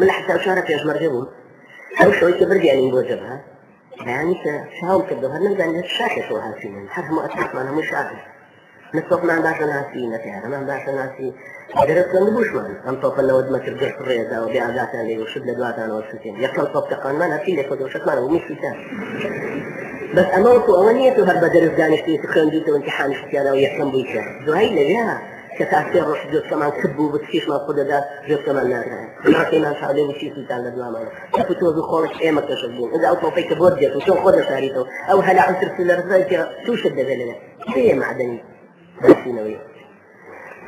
من حتى شهر في أجمر جبون أو شوي كبر يعني بوجبها يعني شاوم كده هذا نبدأ الشاكس وهاسين حتى مؤسسات ما أنا مش عارف نصف ما عندها ناسي نتعرف ما عندها ناسي درست نبوش مان أم طوف إنه ود ما ترجع في الرياضة وبيعادات اللي وشد لدوات أنا والسكين يخلص طوف تقان ما ناسي اللي خذ وشك ما هو مش كتاب بس أموت أوليته هرب درس جانش في سخن جيت وامتحان شتيانا ويحلم بيك زهيل لجها كتأثير روح جوز كمان كبوا بتكيش ما قد ده جوز كمان نارها لكن أنا شعبي وشي سلطان لدوا ما تفتوا بخولك إيه ما تشغلين إذا أطلع فيك بودجت وشو خذ ساريته أو هلا عن ترسل رزايك شو شد ذلنا هي معدني بسينوي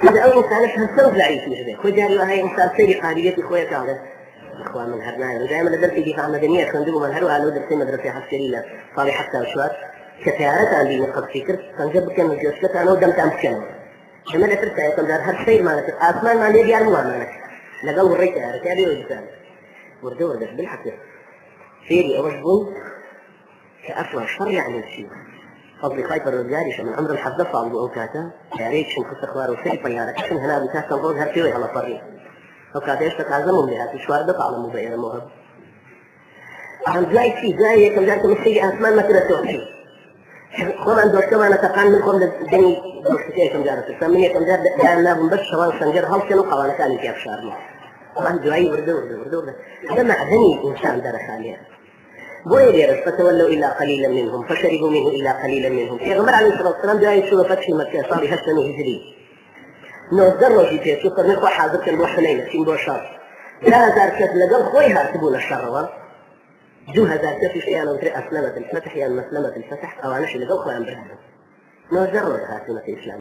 هذا أول إنسان هالسنة لعيش مش ذي خجاري وهاي إنسان سيري قاريتي خويا كذا إخوان من هرناي ودائما درسي دفاع مدنية خندقوا من هروها لو درسي مدرسة عسكرية صار حتى وشوات كثيرات عندي نقد فكر فنجب كم الجلسة أنا ودمت أمكنه لما لا ترتاح يكون دار هالشيء مالك أسمان ما نبي يعلموا مالك لقوا الريت عارف يعني وجدان وردوا وردش بالحق سيري أوجبون كأصلا شر يعني الشيء قصدي خايف الرجال من عمر الحد صعب وأوكاته يا ريت شن خص أخبار وسيري طيارة كشن هنا بتاعك تنظر هالشيء على طريق أوكاته إيش تتعزمهم بها تشوار بقى على مبين الموهب أهم زايد شيء زايد كم جالكم السيء أسمان ما كده توحي خم عند وقت ما نتقان منكم الدنيا دوستي كم جالك الثمانية كم جال دعنا بنبش شوان سنجر هل كانوا قوانا كان في أبشار ما طبعا زايد وردوا هذا معدني إنسان درس عليها بويريرس فتولوا إلى قليلا منهم فشربوا منه إلى قليلا منهم في غمر عليه الصلاة والسلام جاي شو فتح مكة صار يهسنوا هجري نوزروا في فيه شكر نخو حاضر كان بوح حنين سين بوشار لا هزار كيف لقل خويها تبون الشر جو هزار كيف شيئا وتري أسلمة الفتح يعني مسلمة الفتح أو أنا شو لقل خويا برهنا نوزروا لها سنة الإسلام